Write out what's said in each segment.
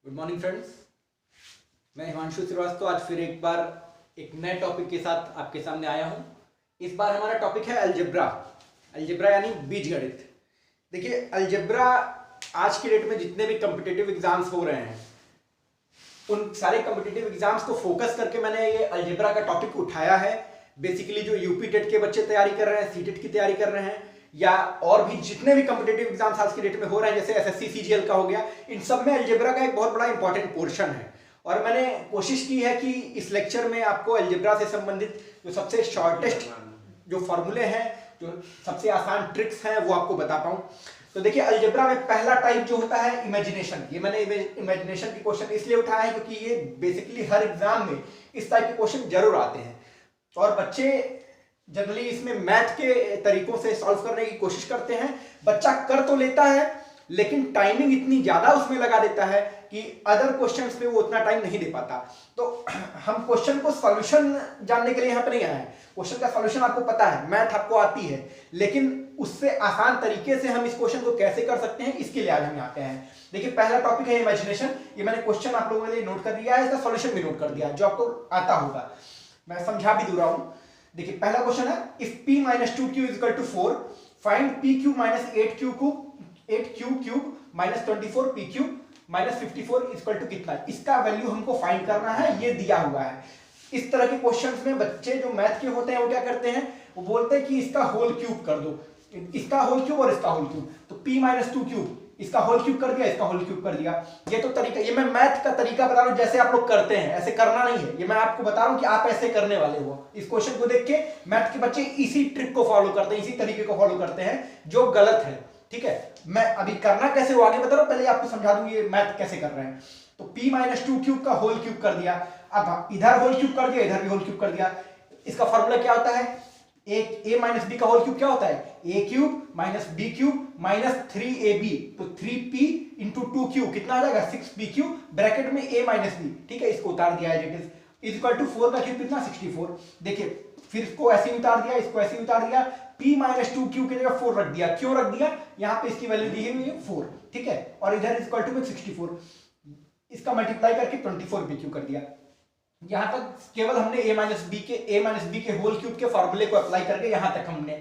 Good morning friends, मैं हिमांशु श्रीवास्तव आज फिर एक बार एक नए टॉपिक के साथ आपके सामने आया हूं। इस बार हमारा टॉपिक है अलजेब्रा। अलजेब्रा यानी बीजगणित। देखिए, अलजेब्रा आज की डेट में जितने भी कॉम्पिटिटिव एग्जाम्स हो रहे हैं उन सारे कॉम्पिटिटिव एग्जाम्स को फोकस करके मैंने ये अलजेब्रा का टॉपिक उठाया है। बेसिकली जो यूपी टेट के बच्चे तैयारी कर रहे हैं, सीटेट की तैयारी कर रहे हैं, या और भी जितने भी कॉम्पिटिटिव एग्जाम्स आज की डेट में हो रहे हैं, जैसे एसएससी सीजीएल का हो गया, इन सब में अलजेब्रा का एक बहुत बड़ा इंपॉर्टेंट पोर्शन है। और मैंने कोशिश की है कि इस लेक्चर में आपको अलजेब्रा से संबंधित जो सबसे शॉर्टेस्ट जो फॉर्मूले हैं, जो सबसे आसान ट्रिक्स हैं, वो आपको बता पाऊं। तो देखिए, अलजेब्रा में पहला टाइप जो होता है इमेजिनेशन। ये मैंने इमेजिनेशन के क्वेश्चन इसलिए उठाया है क्योंकि ये बेसिकली हर एग्जाम में इस टाइप के क्वेश्चन जरूर आते हैं और बच्चे जनरली इसमें मैथ के तरीकों से सॉल्व करने की कोशिश करते हैं। बच्चा कर तो लेता है लेकिन टाइमिंग इतनी ज्यादा उसमें लगा देता है कि अदर क्वेश्चंस पे वो उतना टाइम नहीं दे पाता। तो हम क्वेश्चन को सॉल्यूशन जानने के लिए यहाँ पे नहीं आए हैं। क्वेश्चन का सॉल्यूशन आपको पता है, मैथ आपको आती है, लेकिन उससे आसान तरीके से हम इस क्वेश्चन को कैसे कर सकते हैं, इसके लिए आज हम यहाँ पे हैं। देखिए, पहला टॉपिक है इमेजिनेशन। ये मैंने क्वेश्चन आप लोगों के लिए नोट कर दिया है, इसका सॉल्यूशन भी नोट कर दिया है, जो आपको आता होगा। मैं समझा भी दे रहा हूं। देखिए, पहला क्वेश्चन है, if p minus 2q is equal to 4, find pq minus 8q cube minus 24 pq minus 54 is equal to कितना। इसका वैल्यू हमको फाइंड करना है, ये दिया हुआ है। इस तरह के क्वेश्चंस में बच्चे जो मैथ के होते हैं वो क्या करते हैं, वो बोलते हैं कि इसका होल क्यूब कर दो, इसका होल क्यूब और इसका होल क्यूब। तो p minus 2 क्यूब, इसका होल क्यूब कर दिया, इसका होल क्यूब कर दिया। ये तो तरीका, ये मैं मैथ का तरीका बता रहा हूं, जैसे आप लोग करते हैं ऐसे करना नहीं है। ये मैं आपको बता रहा हूं कि आप ऐसे करने वाले हो। इस क्वेश्चन को देख के मैथ के बच्चे इसी ट्रिक को फॉलो करते हैं, इसी तरीके को फॉलो करते हैं, जो गलत है। ठीक है, मैं अभी करना कैसे वो आगे बता रहा हूं, पहले आपको समझा दूं ये मैथ कैसे कर रहे हैं। तो p minus 2 क्यूब का होल क्यूब कर दिया, अब इधर होल क्यूब कर दिया, इधर भी होल क्यूब कर दिया। इसका फॉर्मूला क्या होता है, a माइनस बी का होल क्यूब क्या होता है, a cube minus B cube minus 3ab। तो 3p इंटू 2 क्यूब कितना आ जाएगा, 6b क्यूब, ब्रैकेट में a माइनस बी। ठीक है, इसको उतार दिया है, इज इक्वल टू 4 का क्यूब कितना, 64। देखिए, फिर इसको ऐसे उतार दिया, इसको ऐसे उतार दिया, p माइनस 2 क्यूब की जगह 4 रख दिया। क्यों रख दिया, यहां पे इसकी वैल्यू दी है 4। ठीक है, और इधर इज इक्वल टू में 64, इसका मल्टीप्लाई करके 24b क्यूब कर दिया। यहां तक केवल हमने a माइनस बी के होल क्यूब के फॉर्मूले को अप्लाई करके यहां तक हमने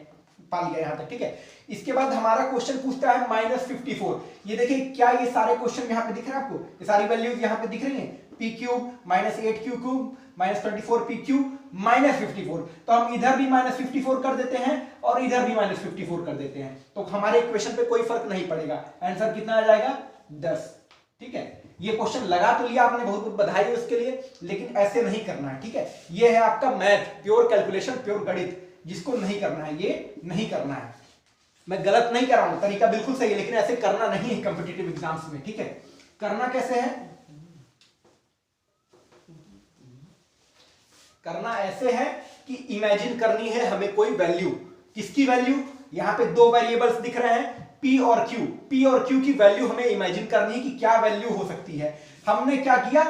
पा लिया यहां तक। ठीक है, इसके बाद हमारा क्वेश्चन पूछता है माइनस 54। ये देखिए, क्या ये सारे क्वेश्चन यहां पे दिख रहे हैं आपको, ये सारी वैल्यूज यहां पे दिख रही हैं, p cube minus 8q cube minus 24p cube minus 54। तो हम इधर भी माइनस 54 कर देते हैं और इधर भी माइनस 54 कर देते हैं, तो हमारे इक्वेशन पे कोई फर्क नहीं पड़ेगा। आंसर कितना आ जाएगा, 10। ठीक है, ये क्वेश्चन लगा तो लिया आपने, बहुत बहुत बधाई है उसके लिए, लेकिन ऐसे नहीं करना है। ठीक है, ये है आपका मैथ, प्योर कैलकुलेशन, प्योर गणित। जिसको नहीं करना है, ये नहीं करना है। मैं गलत नहीं कर रहा हूं, तरीका बिल्कुल सही है, लेकिन ऐसे करना नहीं है कॉम्पिटिटिव एग्जाम्स में। ठीक है, करना कैसे है, करना ऐसे है कि इमेजिन करनी है हमें कोई वैल्यू। किसकी वैल्यू, यहां पे दो वेरिएबल्स दिख रहे हैं, P और Q। P और Q की वैल्यू हमें इमेजिन करनी है कि क्या वैल्यू हो सकती है। हमने क्या किया,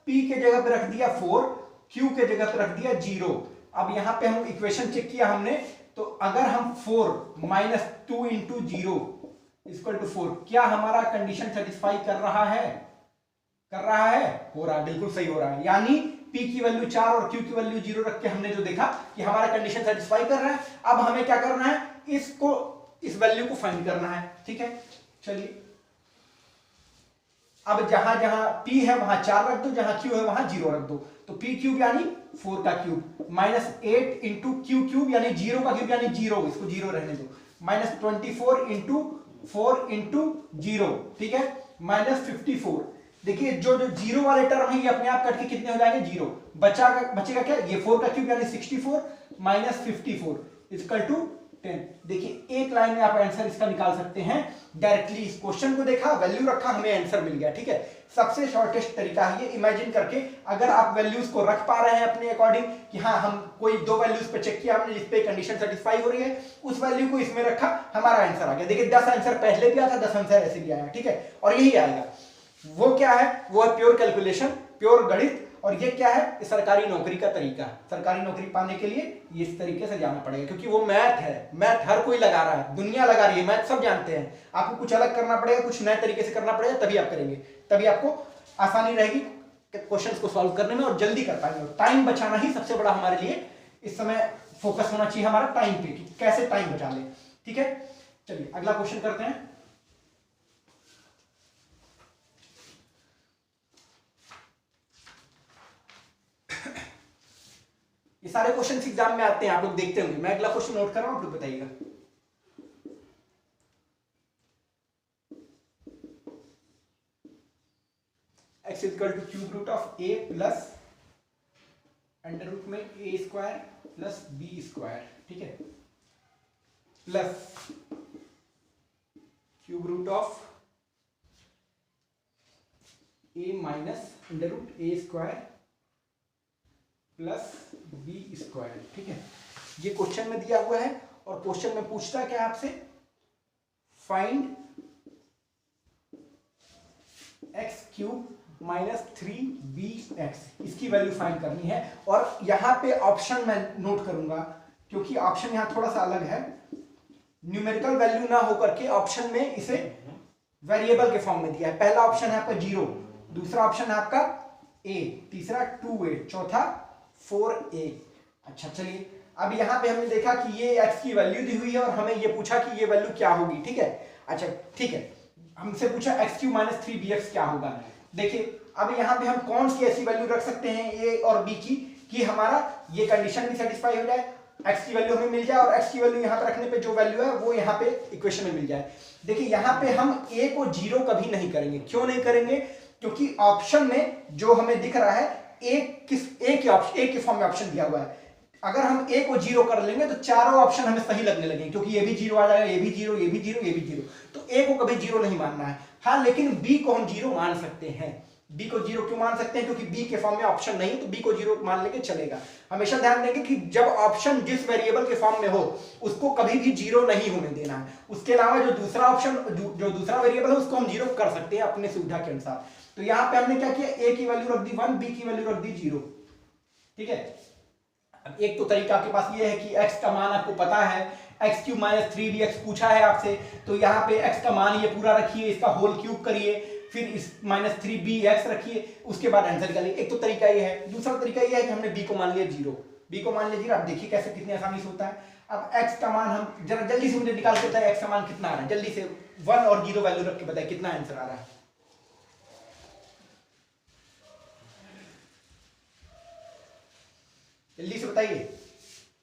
P के जगह पे रख दिया 4, Q के जगह पे रख दिया 0। अब यहां पे हम इक्वेशन चेक किया हमने, तो अगर हम 4 माइनस 2 इंटू 0 इक्वल टू 4, क्या हमारा कंडीशन सेटिस्फाई कर रहा है, कर रहा है, हो रहा है, बिल्कुल सही हो रहा है। यानी P की वैल्यू 4 और Q की वैल्यू 0 रख के हमने जो देखा कि हमारा कंडीशन सेटिस्फाई कर रहा है। अब हमें क्या करना है, इसको, इस वैल्यू को फाइंड करना है। ठीक है, चलिए, अब जहां जहां P है वहां 4 रख दो, जहां Q है वहां 0 रख दो। तो P क्यूब यानी 4 का cube minus 8 into Q cube यानी 0 का क्यूब यानी 0, इसको 0 रहने दो, माइनस 24 इंटू 4 इंटू 0। ठीक है, माइनस 54। देखिए, जो जो 0 वाले टर्म है ये अपने आप कट के कितने हो जाएंगे, 0। बचेगा क्या, ये 4 का क्यूब यानी 64 माइनस 54 इक्वल टू 10। देखिए, एक लाइन में आप आंसर इसका निकाल सकते हैं डायरेक्टली। इस क्वेश्चन को देखा, वैल्यू रखा, हमें आंसर मिल गया। ठीक है, सबसे शॉर्टेस्ट तरीका है ये, इमेजिन करके। अगर आप वैल्यूज को रख पा रहे हैं अपने अकॉर्डिंग कि हाँ, हम कोई दो वैल्यूज पे चेक किया हमने जिसपे कंडीशन सेटिस्फाई हो रही है, उस वैल्यू को इसमें रखा, हमारा आंसर आ गया। देखिए, 10 आंसर पहले भी आया था, 10 आंसर ऐसे भी आया। ठीक है, और यही आएगा। वो क्या है, वो है प्योर कैलकुलेशन, प्योर गणित। और ये क्या है, सरकारी नौकरी का तरीका। सरकारी नौकरी पाने के लिए इस तरीके से जाना पड़ेगा, क्योंकि वो मैथ है। मैथ हर कोई लगा रहा है, दुनिया लगा रही है, मैथ सब जानते हैं। आपको कुछ अलग करना पड़ेगा, कुछ नए तरीके से करना पड़ेगा, तभी आप करेंगे, तभी आपको आसानी रहेगी क्वेश्चंस को सॉल्व करने में और जल्दी कर पाएंगे। टाइम बचाना ही सबसे बड़ा हमारे लिए इस समय फोकस होना चाहिए हमारा टाइम पे, कि कैसे टाइम बचा ले। ठीक है, चलिए अगला क्वेश्चन करते हैं। ये सारे क्वेश्चन एग्जाम में आते हैं, आप लोग देखते होंगे। मैं अगला क्वेश्चन नोट कर रहा हूं, आप लोग बताइएगा। x equal to cube root of a plus under root में a square plus b square, ठीक है, plus cube root of a minus under root a square plus b square, ठीक है। ये क्वेश्चन में दिया हुआ है और क्वेश्चन में पूछता है क्या आपसे, find x cube minus 3bx, इसकी वैल्यू फाइंड करनी है। और यहां पे ऑप्शन मैं नोट करूंगा क्योंकि ऑप्शन यहां थोड़ा सा अलग है, न्यूमेरिकल वैल्यू ना होकर के ऑप्शन में इसे वेरिएबल के फॉर्म में दिया है। पहला ऑप्शन है आपका 0, दूसरा ऑप्शन है आपका a, तीसरा 2a, चौथा 4a। अच्छा चलिए, अब यहां पे हमने देखा कि ये x की वैल्यू दी हुई है और हमें ये पूछा कि ये वैल्यू क्या होगी, ठीक है। अच्छा ठीक है, हमसे पूछा x क्यूब माइनस 3bx क्या होगा। देखिए अब यहां पे हम कौन सी ऐसी वैल्यू रख सकते हैं a और b की कि हमारा ये कंडीशन भी सेटिस्फाई हो जाए, x की वैल्यू हमें मिल जाए और x की वैल्यू यहां पे रखने पे जो वैल्यू है वो यहां पे इक्वेशन में मिल जाए। देखिए यहां पे हम a को 0 कभी नहीं करेंगे। क्यों नहीं करेंगे? क्योंकि ऑप्शन में जो हमें दिख रहा है a के फॉर्म में ऑप्शन दिया हुआ है। अगर हम a को 0 कर लेंगे तो चारों ऑप्शन हमें सही लगने लगेंगे, क्योंकि ये भी 0 आ जाएगा, ये भी 0, ये भी 0, ये भी 0, तो a को कभी 0 नहीं मानना है। हाँ लेकिन b को हम 0 मान सकते हैं। b को 0 क्यों मान सकते हैं? क्योंकि b के फॉर्म में ऑप्शन नहीं है, तो b को 0 मान लेंगे चलेगा। हमेशा ध्यान देंगे कि जब ऑप्शन जिस वेरिएबल के फॉर्म में हो उसको कभी भी 0 नहीं होने देना है। उसके अलावा जो दूसरा ऑप्शन जो दूसरा वेरिएबल है उसको हम 0 कर सकते हैं अपने सुविधा के अनुसार। तो यहां पे हमने क्या किया, a की वैल्यू रख दी 1, b की वैल्यू रख दी 0, ठीक है। अब एक तो तरीका आपके पास ये है कि x का मान आपको पता है, x क्यूब माइनस 3bx पूछा है आपसे, तो यहाँ पे x का मान ये पूरा रखिए, इसका होल क्यूब करिए, फिर इस माइनस 3bx रखिए, उसके बाद आंसर निकालिए। एक तो तरीका ये है। दूसरा तरीका ये है कि हमने b को मान लिया 0, b को मान लिया 0। आप देखिए कैसे कितनी आसानी से होता है। अब x का मान हम जरा जल्दी से मुझे निकाल के बताए x का मान कितना आ रहा है, जल्दी से 1 और 0 वैल्यू रख के बताए कितना आंसर आ रहा है। जल्दी से बताइए,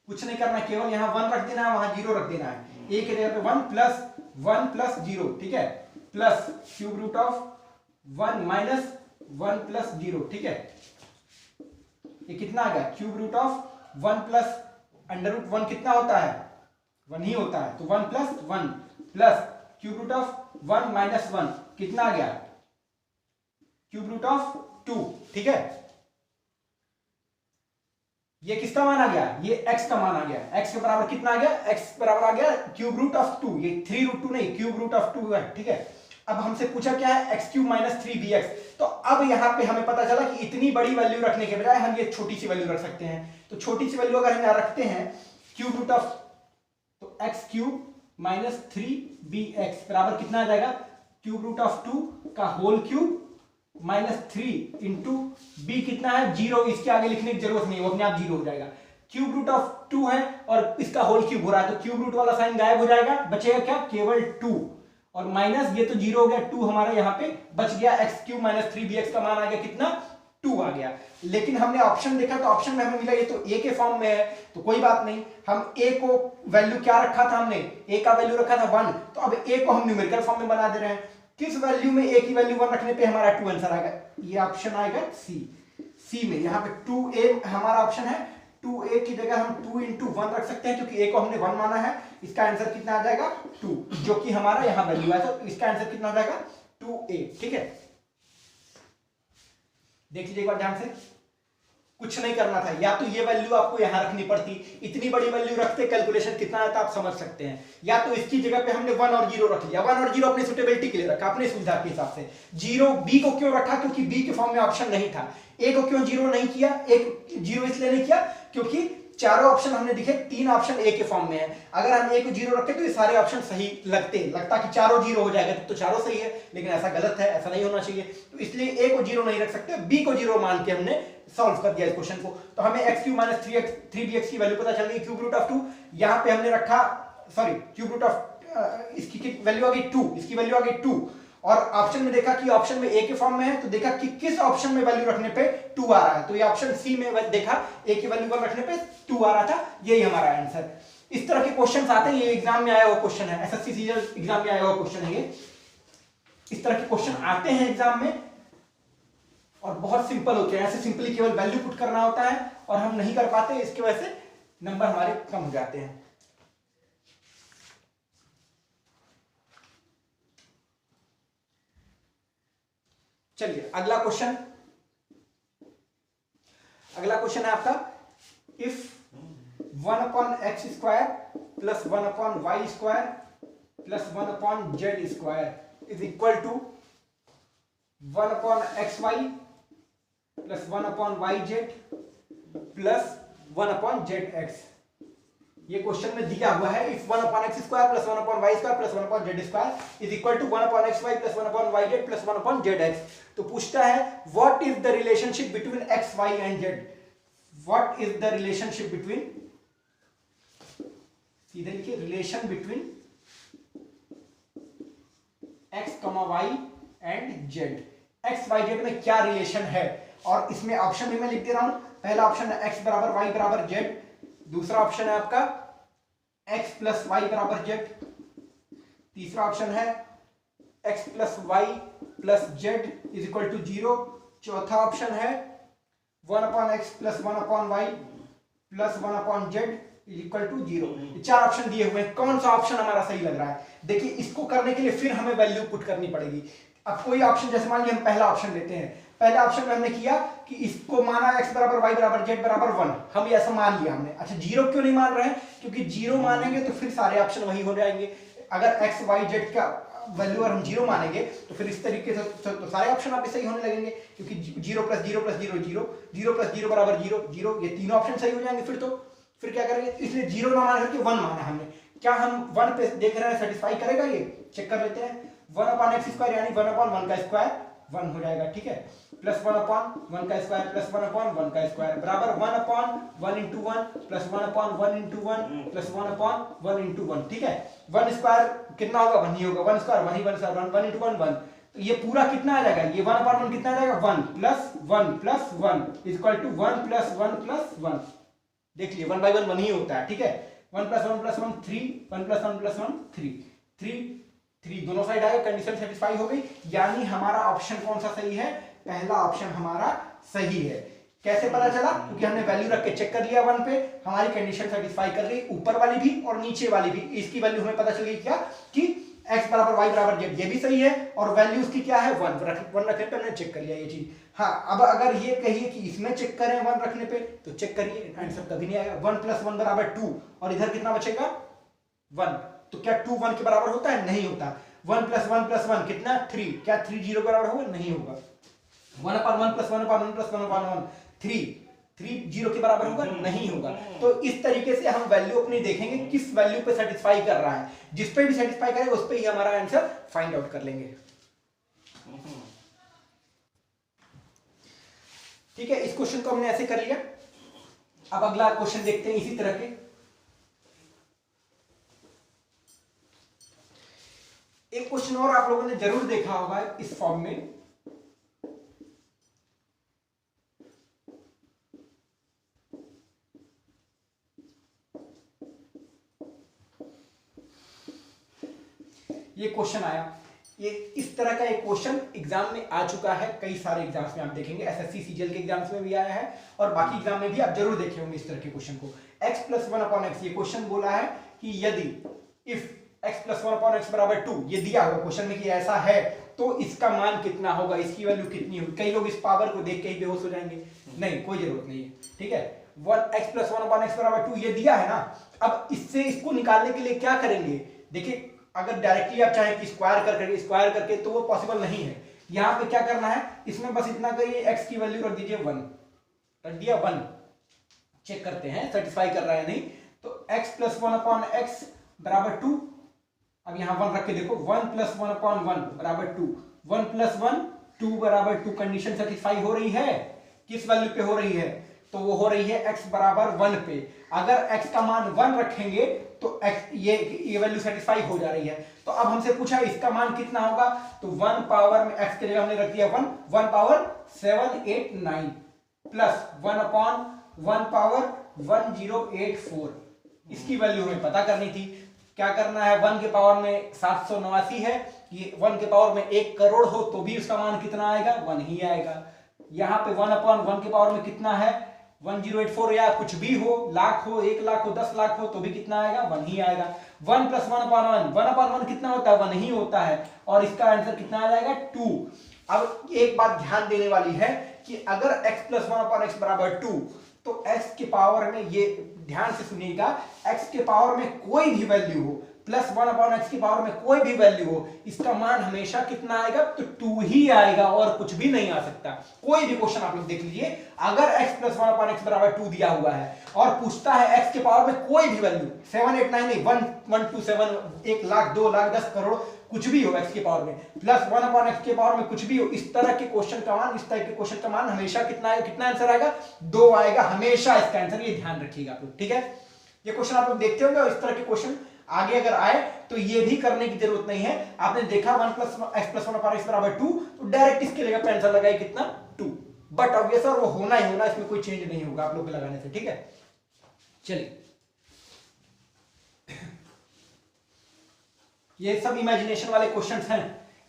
कुछ नहीं करना, केवल यहां 1 रख देना है, वहां 0 रख देना है। a के जगह पे 1 प्लस 0, ठीक है, plus cube root of 1 minus 1 plus 0, ठीक है। ये कितना आ गया, cube root of 1 plus under root 1 कितना होता है, 1 ही होता है, तो 1 plus 1 plus cube root of 1 minus 1 कितना आ गया, क्यूब रूट ऑफ 2, ठीक है। ये किसका मान आ गया, ये x का मान आ गया। x के बराबर कितना आ गया, x बराबर आ गया क्यूब रूट ऑफ 2, ये 3 रूट 2 नहीं, क्यूब रूट ऑफ 2 है, ठीक है। अब हमसे पूछा क्या है, x क्यूब माइनस 3bx। तो अब यहां पे हमें पता चला कि इतनी बड़ी वैल्यू रखने के बजाय हम ये छोटी सी वैल्यू रख सकते हैं। तो छोटी सी वैल्यू अगर हम यहां रखते हैं क्यूब रूट ऑफ, तो x क्यूब माइनस 3bx बराबर कितना आ जाएगा, क्यूब रूट ऑफ 2 का whole cube minus 3 into B कितना है 0, इसके आगे लिखने की जरूरत नहीं है, वो अपने आप 0 हो जाएगा। क्यूब रूट ऑफ 2 है और इसका होल क्यूब हो रहा है, तो क्यूब रूट वाला साइन गायब हो जाएगा, बचेगा क्या, केवल 2 और माइनस ये तो 0 हो गया, 2 हमारा यहाँ पे बच गया। x क्यूब माइनस 3bx का मान आ गया कितना, 2 आ गया। लेकिन हमने ऑप्शन देखा तो ऑप्शन में हमें मिला ये तो a के फॉर्म में है, तो कोई बात नहीं, हम a को वैल्यू क्या रखा था, हमने a का वैल्यू रखा था 1, तो अब a को हम न्यूमेरिकल फॉर्म में बना दे रहे हैं। किस वैल्यू में a की वैल्यू 1 रखने पे हमारा 2 आंसर आएगा, ये ऑप्शन आएगा सी में। यहाँ पे 2a हमारा ऑप्शन है, 2a की जगह हम 2 इंटू 1 रख सकते हैं, क्योंकि a को हमने 1 माना है। इसका आंसर कितना आ जाएगा 2, जो कि हमारा यहाँ वैल्यू है, तो इसका आंसर कितना आ जाएगा 2a, ठीक है। देख लीजिए एक बार ध्यान से, कुछ नहीं करना था, या तो ये वैल्यू आपको यहां रखनी पड़ती, इतनी बड़ी वैल्यू रखते कैलकुलेशन कितना आता आप समझ सकते हैं, या तो इसकी जगह पे हमने 1 और 0 रख लिया। 1 और 0 अपनी सुटेबिलिटी के लिए रखा, अपने सुविधा के हिसाब से। 0 b को क्यों रखा, क्योंकि b के फॉर्म में ऑप्शन नहीं था। a को क्यों 0 नहीं किया, एक 0 इसलिए नहीं किया क्योंकि चारों ऑप्शन हमने दिखे, 3 ऑप्शन ए के फॉर्म में है। अगर हम ए को 0 रखते तो ये सारे ऑप्शन सही लगता कि चारों 0 हो जाएगा तो चारों सही है, लेकिन ऐसा गलत है, ऐसा नहीं होना चाहिए। तो इसलिए ए को 0 नहीं रख सकते, बी को 0 मान के हमने सॉल्व कर दिया इस क्वेश्चन को। तो हमें x क्यूब माइनस 3bx की वैल्यू पता चल गई, क्यूब रूट ऑफ 2। यहाँ पे हमने रखा, सॉरी क्यूब रूट ऑफ इसकी वैल्यू आ गई 2, इसकी वैल्यू आ गई 2। और ऑप्शन में देखा कि ऑप्शन में ए के फॉर्म में है, तो देखा कि किस ऑप्शन में वैल्यू रखने पे 2 आ रहा है, तो ये ऑप्शन सी में देखा ए की वैल्यू पर रखने पे 2 आ रहा था, यही हमारा आंसर। इस तरह के क्वेश्चंस आते हैं, ये एग्जाम में आया हुआ क्वेश्चन है, एसएससी सीजीएल एग्जाम में आया हुआ क्वेश्चन है ये। इस तरह के क्वेश्चन आते हैं एग्जाम में और बहुत सिंपल होते हैं, ऐसे सिंपली केवल वैल्यू पुट करना होता है और हम नहीं कर पाते, इसकी वजह से नंबर हमारे कम हो जाते हैं। चलिए अगला क्वेश्चन है आपका, if 1/x² plus 1/y² plus 1/z² is equal to 1/xy plus 1/yz plus 1/zx। ये क्वेश्चन में दिया हुआ है, if 1/x² plus 1/y² plus 1/z² is equal to 1/xy plus 1/yz plus 1/zx। तो पूछता है what is the relationship between x, y and z। What is the relationship between, सीधे लिखिए, relation between x, y and z। x, y, z में क्या relation है, और इसमें ऑप्शन भी मैं लिख दे रहा हूं। पहला ऑप्शन है x बराबर y बराबर z, दूसरा ऑप्शन है आपका x प्लस वाई बराबर z, तीसरा ऑप्शन है x plus Y plus Z is equal to 0, चौथा ऑप्शन है 1/x plus 1/y plus 1/z is equal to 0। ये 4 ऑप्शन दिए हुए हैं, कौन सा ऑप्शन हमारा सही लग रहा है। देखिए इसको करने के लिए फिर हमें वैल्यू पुट करनी पड़ेगी। अब कोई ऑप्शन, जैसे मान लीजिए हम पहला ऑप्शन लेते हैं, पहले ऑप्शन में हमने किया कि इसको माना x बराबर y बराबर z बराबर 1, हम ऐसा मान लिया हमने। अच्छा 0 क्यों नहीं मान रहे हैं, क्योंकि 0 मानेंगे तो फिर सारे ऑप्शन वही हो जाएंगे। अगर x y z का वैल्यू अगर हम 0 मानेंगे तो फिर इस तरीके से तो सारे ऑप्शन आप सही होने लगेंगे, क्योंकि 0 प्लस 0 प्लस 0 0, 0 प्लस 0 बराबर 0 0, ये तीनों ऑप्शन सही हो जाएंगे। फिर क्या करेंगे, इसलिए 0 ना मान करके 1 माना हमने। क्या हम 1 पे देख रहे हैं सेटिस्फाई करेगा, ये चेक कर लेते हैं। 1/x² यानी 1/1 का स्क्वायर 1 हो जाएगा, ठीक है, प्लस 1/1 का स्क्वायर प्लस 1/1 का स्क्वायर बराबर 1/1 into 1 plus 1/1 into 1 plus 1/1 into 1, ठीक है। 1 स्क्वायर कितना होगा, 1 ही होगा, 1 स्क्वायर 1 ही, 1 स्क्वायर 1 into 1 1, तो ये पूरा कितना आ जाएगा, ये 1/1 कितना आ जाएगा, 1 plus 1 is equal to 1 plus 1 plus 1। देख लिए 1/1 1 ही होता है, ठीक है। 1 प्लस 1 प्लस 1 3, 1 प्लस 1 प्लस 1 3 3 दोनों साइड आएगा, कंडीशन सेटिस्फाई हो गई। यानी हमारा ऑप्शन कौन सा सही है, पहला ऑप्शन हमारा सही है। कैसे पता चला, क्योंकि हमने वैल्यू रख के चेक कर लिया 1 पे, हमारी कंडीशन सेटिस्फाई कर रही, ऊपर वाली भी और नीचे वाली भी। इसकी वैल्यू हमें पता चल गई क्या, कि x बराबर y बराबर z, ये भी सही है, और वैल्यू उसकी क्या है 1 रखने पे हमने चेक कर लिया ये चीज। हाँ, अब अगर ये कहिए कि इसमें चेक करें 1 रखने पे, तो चेक करिए, आंसर कभी नहीं आएगा। 1 प्लस 1 बराबर 2, और इधर कितना बचेगा 1, तो क्या 2 1 के बराबर होता है, नहीं होता। 1 प्लस 1 प्लस 1 कितना 3, क्या 3 0 के बराबर होगा, नहीं होगा। 1/1 प्लस 1/1 प्लस 1/1 3 0 के बराबर होगा, नहीं होगा। तो इस तरीके से हम वैल्यू अपनी देखेंगे किस वैल्यू पे सेटिस्फाई कर रहा है, जिस पे भी सेटिस्फाई करेगा उस पे ही हमारा आंसर फाइंड आउट कर लेंगे। ठीक है, इस क्वेश्चन को हमने ऐसे कर लिया। अब अगला क्वेश्चन देखते हैं इसी तरह के। एक क्वेश्चन और आप लोगों ने जरूर देखा होगा इस फॉर्म में, ये क्वेश्चन आया, ये इस तरह का एक क्वेश्चन एग्जाम में आ चुका है, कई सारे एग्जाम्स में आप देखेंगे, एसएससी सीजीएल के एग्जाम्स में भी आया है और बाकी एग्जाम में भी आप जरूर देखे होंगे इस तरह के क्वेश्चन को। x प्लस 1/x, ये क्वेश्चन बोला है कि यदि इफ x प्लस 1/x बराबर 2, ये दिया हुआ क्वेश्चन में कि ऐसा है तो इसका मान कितना होगा, इसकी वैल्यू कितनी होगी। कई लोग इस पावर को देख के ही बेहोश हो जाएंगे, नहीं कोई जरूरत नहीं है, ठीक है। 1x प्लस 1/x बराबर 2 ये दिया है ना, अब इससे इसको निकालने के लिए क्या करेंगे, देखिए अगर डायरेक्टली आप चाहें कि स्क्वायर करके तो वो पॉसिबल नहीं है। यहां पे क्या करना है, इसमें बस इतना करिए, x की वैल्यू रख दीजिए 1, रख दिया 1, चेक करते हैं सेटिस्फाई कर रहा है नहीं। तो x प्लस 1/x बराबर 2, अब यहां 1 रख के देखो, 1 प्लस 1/1 बराबर 2, 1 प्लस 1 2 बराबर 2, कंडीशन सेटिस्फाई हो रही है, किस वैल्यू पे हो रही है, तो वो हो रही है x बराबर 1 पे। अगर x का मान 1 रखेंगे तो x ये वैल्यू सेटिस्फाई हो जा रही है। तो अब हमसे पूछा इसका मान कितना होगा, तो 1 पावर में x के जगह हमने रख दिया 1, 1 पावर 7 8 9 प्लस 1/1 पावर 1084, इसकी वैल्यू हमें पता करनी थी। क्या करना है, 1 के पावर में 789 है, ये 1 के पावर में 1 करोड़ हो तो भी उसका मान कितना आएगा, 1 ही आएगा। यहाँ पे 1/1 के पावर में कितना है 1084, या कुछ भी हो, लाख हो, 1 लाख हो, 10 लाख हो तो भी कितना आएगा, 1 ही आएगा। 1 प्लस 1/1, 1/1 कितना होता है, 1 ही होता है, और इसका आंसर कितना आ जाएगा 2। अब एक बात ध्यान देने वाली है कि अगर x प्लस 1/x बराबर 2, तो x के पावर में, ये ध्यान से सुनिएगा, x के पावर में कोई भी वैल्यू हो, प्लस 1/x की पावर में कोई भी वैल्यू हो, इसका मान हमेशा कितना आएगा, तो 2 ही आएगा और कुछ भी नहीं आ सकता। कोई भी क्वेश्चन आप लोग देख लीजिए, अगर x प्लस 1/x बराबर 2 दिया हुआ है और पूछता है x के पावर में कोई भी वैल्यू 7 8 9 नहीं, 1 1 2 7 1 लाख 2 लाख 10 करोड़ कुछ भी हो x के पावर में, प्लस 1/x के पावर में कुछ भी हो, इस तरह के क्वेश्चन का मान, इस तरह के क्वेश्चन का मान हमेशा कितना आएगा, कितना आंसर आएगा, 2 आएगा हमेशा इसका आंसर, ये ध्यान रखिएगा आप लोग, ठीक है। ये क्वेश्चन आप लोग देखते होंगे और इस तरह के क्वेश्चन आगे अगर आए तो ये भी करने की जरूरत नहीं है। आपने देखा 1 प्लस x प्लस 1/x बराबर 2, तो डायरेक्ट इसके जगह पे आंसर लगाए कितना 2, बट ऑब्वियस और वो होना ही होना, इसमें कोई चेंज नहीं होगा आप लोग के लगाने से, ठीक है। चलिए, ये सब इमेजिनेशन वाले क्वेश्चंस हैं,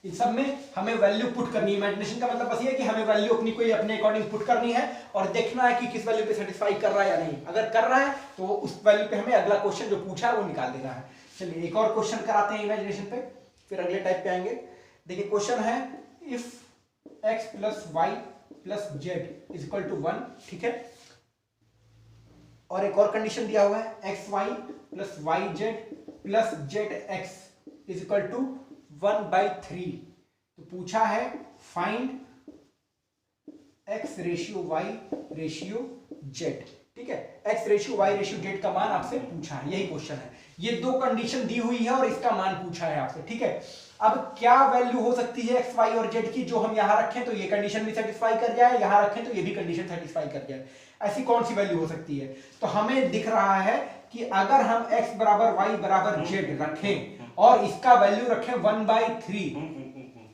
इन सब में हमें वैल्यू पुट करनी है। इमेजिनेशन का मतलब बस ये है कि हमें वैल्यू अपनी कोई अपने अकॉर्डिंग पुट करनी है और देखना है कि किस वैल्यू पे सेटिस्फाई कर रहा है या नहीं। अगर कर रहा है तो उस वैल्यू पे हमें अगला क्वेश्चन जो पूछा है वो निकाल देना है। चलिए एक और क्वेश्चन कराते हैं इमेजिनेशन पे, फिर अगले टाइप पे आएंगे। देखिए क्वेश्चन है if x plus Y plus Z is equal to 1, ठीक है, और एक और कंडीशन दिया हुआ है X Y plus Y Z plus Z X is equal to 1/3। तो पूछा है find x ratio y ratio z, ठीक है, x ratio y ratio z का मान आपसे पूछा है, यही क्वेश्चन है। ये दो कंडीशन दी हुई है और इसका मान पूछा है आपसे, ठीक है। अब क्या वैल्यू हो सकती है x y और z की, जो हम यहां रखें तो ये कंडीशन भी सेटिस्फाई कर जाए, यहां रखें तो ये भी कंडीशन सेटिस्फाई कर जाए, ऐसी कौन सी वैल्यू हो सकती है। तो हमें दिख रहा है कि अगर हम x बराबर y बराबर z रखें और इसका वैल्यू रखें 1/3,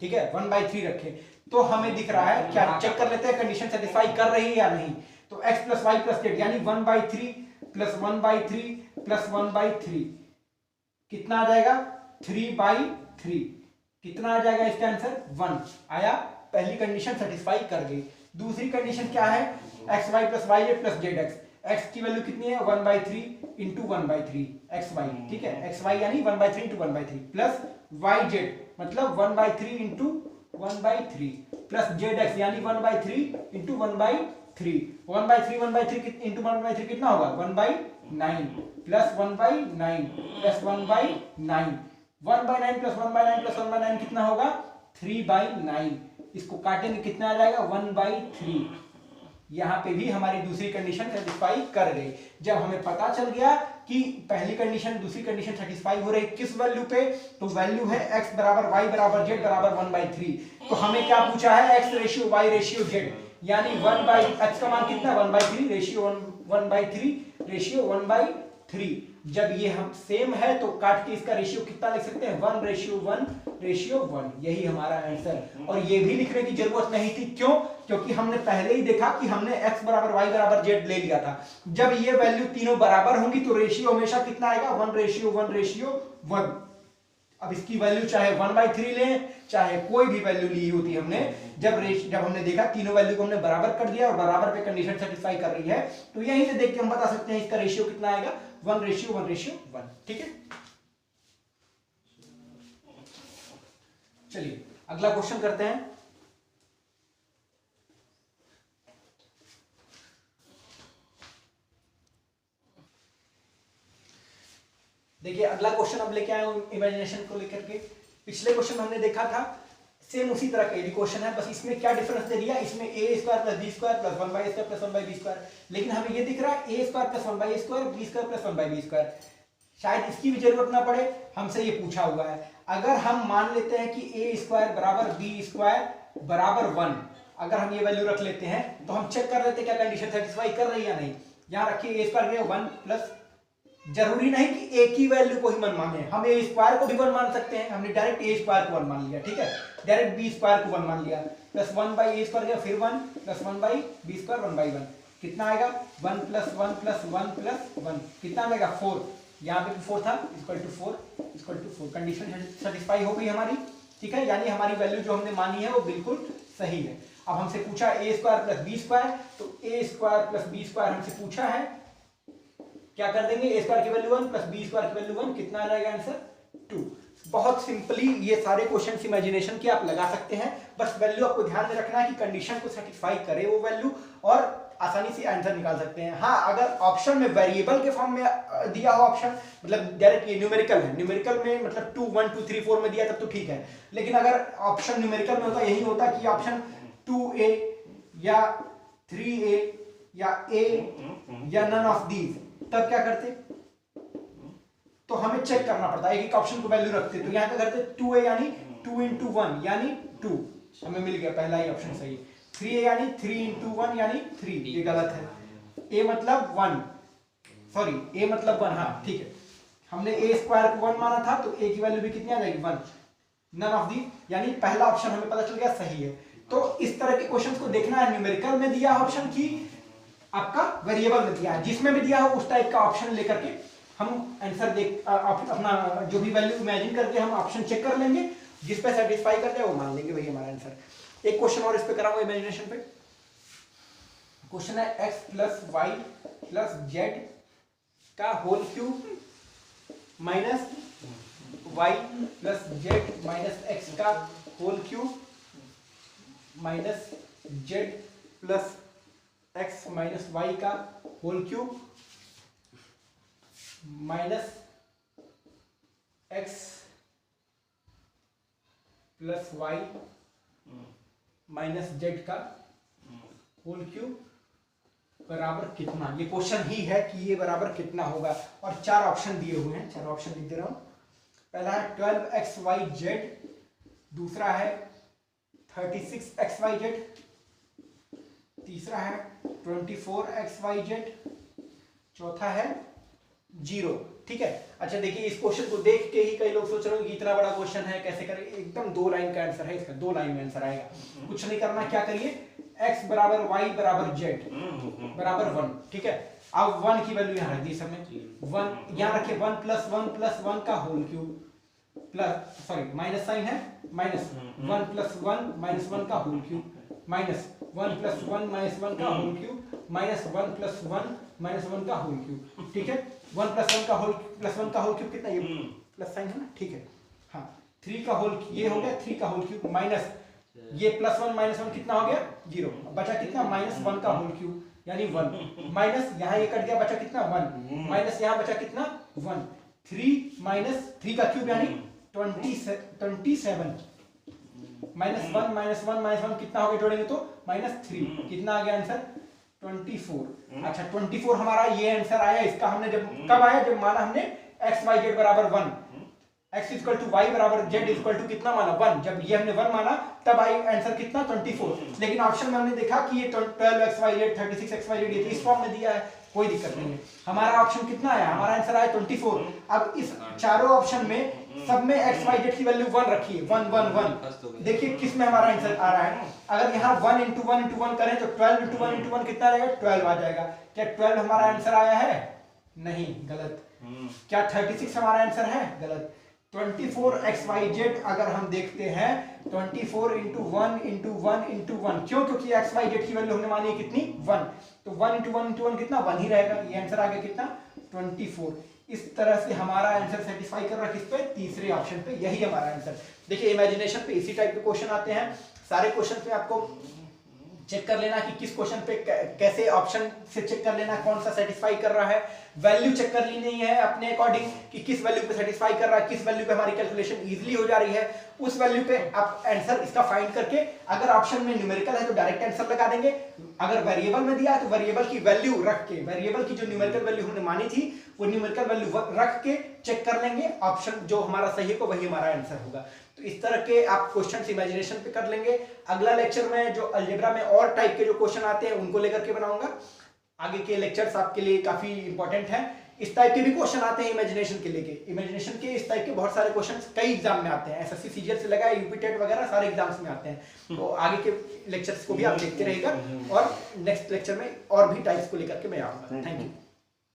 ठीक है, 1/3 रखें, तो हमें दिख रहा है, क्या चेक कर लेते हैं कंडीशन सेटिस्फाई कर रही है या नहीं। तो x plus Y plus Z यानी 1/3 प्लस 1/3 प्लस 1/3 कितना आ जाएगा 3/3, कितना आ जाएगा इसका आंसर 1 आया। पहली कंडीशन सेटिस्फाई कर गई। दूसरी कंडीशन क्या है, X Y plus Y Z plus Z X, X की वैल्यू कितनी है 1/3 इंटू 1/3 एक्स वाई, ठीक है, एक्स वाई यानी 1/3 इंटू 1/3 प्लस वाई जेड मतलब 1/3 इंटू 1/3 प्लस जेड एक्स यानी 1/3 इंटू 1/3, 1/3 इंटू 1/3 कितना होगा 1/9 प्लस 1/9 प्लस 1/9, 1/9 प्लस 1/9 प्लस 1/9 कितना होगा 3/9, इसको काटेंगे कितना आ जाएगा 1/3। यहां पे भी हमारी दूसरी कंडीशन सेटिस्फाई कर गई। जब हमें पता चल गया कि पहली कंडीशन दूसरी कंडीशन सेटिस्फाई हो रही किस वैल्यू पे, तो वैल्यू है x बराबर y बराबर z बराबर 1/3। तो हमें क्या पूछा है x ratio y ratio z, यानी 1/x का मान कितना 1/3 रेशियो 1/3 रेशियो 1/3। जब ये हम सेम है तो काट के इसका रेशियो कितना लिख सकते हैं 1 रेशियो 1 रेशियो 1, यही हमारा आंसर। और ये भी लिखने की जरूरत नहीं थी, क्यों, क्योंकि हमने पहले ही देखा कि हमने x बराबर y बराबर z ले लिया था। जब ये वैल्यू तीनों बराबर होंगी तो रेशियो हमेशा कितना आएगा 1 रेशियो 1 रेशियो 1। अब इसकी वैल्यू चाहे 1/3 लें चाहे कोई भी वैल्यू ली होती हमने, जब हमने देखा तीनों वैल्यू को हमने बराबर कर दिया और बराबर पे कंडीशन सेटिस्फाई कर रही है, तो यहीं से देख के हम बता सकते हैं इसका रेशियो कितना आएगा 1 रेशियो 1 रेशियो 1, ठीक है। चलिए अगला क्वेश्चन करते हैं। देखिए अगला क्वेश्चन अब लेके आए हूं इमेजिनेशन को लेकर के। पिछले क्वेश्चन में हमने देखा था सेम उसी तरह का ये क्वेश्चन है, बस इसमें क्या डिफरेंस दे दिया, इसमें a square plus b square plus 1/a square plus 1/b square, लेकिन हमें ये दिख रहा है a square plus 1/a square b square plus 1/b square. शायद इसकी भी जरूरत ना पड़े, हमसे ये पूछा हुआ है। अगर हम मान लेते हैं कि ए स्क्वायर बराबर बी स्क्वायर बराबर 1, अगर हम ये वैल्यू रख लेते हैं तो हम चेक कर लेते हैं क्या कंडीशन सेटिस्फाई कर रही है या नहीं। यहाँ रखिए ए स्क्वायर 1 प्लस, जरूरी नहीं कि ए की वैल्यू को ही 1 माने, हम ए स्क्वायर को भी 1 मान सकते हैं। हमने डायरेक्ट ए स्क्वायर को 1 मान लिया, ठीक है, डायरेक्ट बी स्क्वायर को 1 मान लिया, प्लस 1/a स्क्वायर गया, फिर 1 प्लस 1/b स्क्वायर 1/1, कितना आएगा 1 प्लस 1 प्लस 1 प्लस 1, कितना आएगा 4, यहाँ पे 4 था, इक्वल टू 4, कंडीशन सेटिस्फाई हो गई हमारी, ठीक है, यानी हमारी वैल्यू जो हमने मानी है वो बिल्कुल सही है। अब हमसे पूछा ए स्क्वायर प्लस बी स्क्वायर, तो ए स्क्वायर प्लस बी स्क्वायर हमसे पूछा है, क्या कर देंगे, ए स्क्वायर की वैल्यू 1 प्लस बी स्क्वायर की वैल्यू 1, कितना आ जाएगा आंसर 2। बहुत सिंपली ये सारे क्वेश्चंस इमेजिनेशन के आप लगा सकते हैं, बस वैल्यू आपको ध्यान में रखना है कि कंडीशन को सेटिस्फाई करे वो वैल्यू, और आसानी से आंसर निकाल सकते हैं। हाँ, अगर ऑप्शन में वेरिएबल के फॉर्म में दिया हो ऑप्शन, मतलब डायरेक्ट ये न्यूमेरिकल है, न्यूमेरिकल में मतलब 2 1 2 3 4 में दिया तब तो ठीक है, लेकिन अगर ऑप्शन न्यूमेरिकल में होता, यही होता कि ऑप्शन 2a या 3a या a या नन ऑफ दीज, तब क्या करते, तो हमें चेक करना पड़ता है, एक एक ऑप्शन को वैल्यू रखते, तो यहाँ क्या करते 2a यानी 2 into 1 यानी 2, हमें मिल गया पहला ही ऑप्शन सही। 3a यानी 3 into 1 यानी 3, ये गलत है, a मतलब 1, सॉरी a मतलब 1, हाँ ठीक है, हमने a स्क्वायर को 1 माना था, तो a की वैल्यू भी कितनी आ जाएगी 1, नन ऑफ दी, यानी पहला ऑप्शन हमें पता चल गया सही है। तो इस तरह के क्वेश्चंस को देखना है, न्यूमेरिकल में दिया ऑप्शन की आपका वेरिएबल में दिया है, जिसमें भी दिया हो उस टाइप का ऑप्शन लेकर के हम आंसर देख अपना जो भी वैल्यू इमेजिन करके हम ऑप्शन चेक कर लेंगे, जिस पे सेटिस्फाई करते हैं वो मान लेंगे वही हमारा आंसर। एक क्वेश्चन और इस पे कराऊंगा इमेजिनेशन पे, क्वेश्चन है x plus Y plus z का whole cube minus y plus z minus x का whole cube minus z plus x minus y का whole cube minus x plus y minus z का whole cube बराबर कितना। ये question ही है कि ये बराबर कितना होगा, और 4 ऑप्शन दिए हुए हैं, 4 ऑप्शन लिख दे रहा हूं। पहला है 12xyz, दूसरा है 36xyz, तीसरा है 24xyz, चौथा है 0। ठीक है, अच्छा देखिए इस क्वेश्चन को देख के ही कई लोग सोच रहे हो कि इतना बड़ा क्वेश्चन है कैसे करें, एकदम 2 लाइन का आंसर है इसका, 2 लाइन में आंसर आएगा, कुछ नहीं करना। क्या करिए, x बराबर y बराबर z बराबर 1, ठीक है। अब 1 की वैल्यू यहाँ रख दी सब में, 1 यहाँ रखिए, 1 प्लस 1 का whole cube plus, sorry minus sign है, माइनस 1 प्लस 1 माइनस 1 का whole cube minus 1 plus 1 minus 1 का whole cube minus 1 plus 1 minus 1 का होल क्यूब, ठीक है। 1 प्लस 1 का होल क्यूब कितना, ये प्लस साइन है ना, ठीक है। हाँ, 3 का होल, ये हो गया 3 का होल क्यूब माइनस ये प्लस 1 माइनस 1 कितना हो गया 0, बचा कितना माइनस 1 का होल क्यूब यानी 1 माइनस यहाँ ये कट गया, बचा कितना 1 माइनस यहाँ बचा कितना 1, 3 माइनस 3 का क्यूब यानी 27 माइनस 1 माइनस 1 माइनस 1 कितना हो गया, जोड़ेंगे तो माइनस 3, कितना आ गया आंसर 24। अच्छा 24 हमारा ये आंसर आया, इसका हमने जब कब आया, जब माना हमने x y z बराबर 1, x इक्वल टू वाई बराबर z इक्वल टू कितना माना 1, जब ये हमने 1 माना तब आई आंसर कितना 24। लेकिन ऑप्शन में हमने देखा कि ये 12xyz 36xyz ये इस फॉर्म में दिया है, कोई दिक्कत नहीं है। हमारा ऑप्शन कितना आया, हमारा आंसर आया 24। अब इस चारों ऑप्शन में सब में x y z की वैल्यू 1 रखिए, 1 1 1, देखिए किस में हमारा आंसर आ रहा है। अगर यहाँ 1 into 1 into 1 करें तो 12 into 1 into 1 कितना आएगा 12 आ जाएगा। क्या 12 हमारा आंसर आया है, नहीं, गलत। क्या 36 हमारा आंसर है, गलत। 24xyz अगर हम देखते हैं 24 into 1 into 1 into 1, क्यों, क्योंकि xyz की वैल्यू हमने मानी है कितनी 1, तो 1 into 1 into 1 कितना 1 ही रहेगा, ये आंसर आ गया कितना 24। इस तरह से हमारा आंसर सेटिस्फाई कर रहा है किस पे, तीसरे ऑप्शन पे, यही हमारा आंसर। देखिए इमेजिनेशन पे इसी टाइप के क्वेश्चन आते हैं, सारे क्वेश्चन पे आपको चेक कर लेना कि किस क्वेश्चन पे कैसे ऑप्शन से चेक कर लेना कौन सा सेटिस्फाई कर रहा है, वैल्यू चेक कर लेनी है अपने अकॉर्डिंग कि किस वैल्यू पे सेटिस्फाई कर रहा है, किस वैल्यू पे हमारी कैलकुलेशन इजीली हो जा रही है, उस वैल्यू पे आप आंसर इसका फाइंड करके अगर ऑप्शन में न्यूमेरिकल है तो डायरेक्ट आंसर लगा देंगे, अगर वेरिएबल में दिया है तो वेरिएबल की वैल्यू रख के, वेरिएबल की जो न्यूमेरिकल वैल्यू हमने मानी थी वो न्यूमेरिकल वैल्यू रख के चेक कर लेंगे, ऑप्शन जो हमारा सही है को वही हमारा आंसर होगा। तो इस तरह के आप क्वेश्चंस इमेजिनेशन पे कर लेंगे। अगला लेक्चर में जो अलजेब्रा में और टाइप के जो क्वेश्चन आते हैं उनको लेकर के बनाऊंगा। आगे के लेक्चर्स आपके लिए काफी इंपॉर्टेंट हैं। इस टाइप के भी क्वेश्चन आते हैं इमेजिनेशन के लेके, इमेजिनेशन के इस टाइप के बहुत सारे क्वेश्चन कई एग्जाम में आते हैं, एसएससी सीजीएल से लगा यूपी टेट वगैरह सारे एग्जाम्स में आते हैं। तो आगे के लेक्चर्स को भी आप देखते रहिएगा और नेक्स्ट लेक्चर में और भी टाइप्स को लेकर के मैं आऊंगा। Thank you.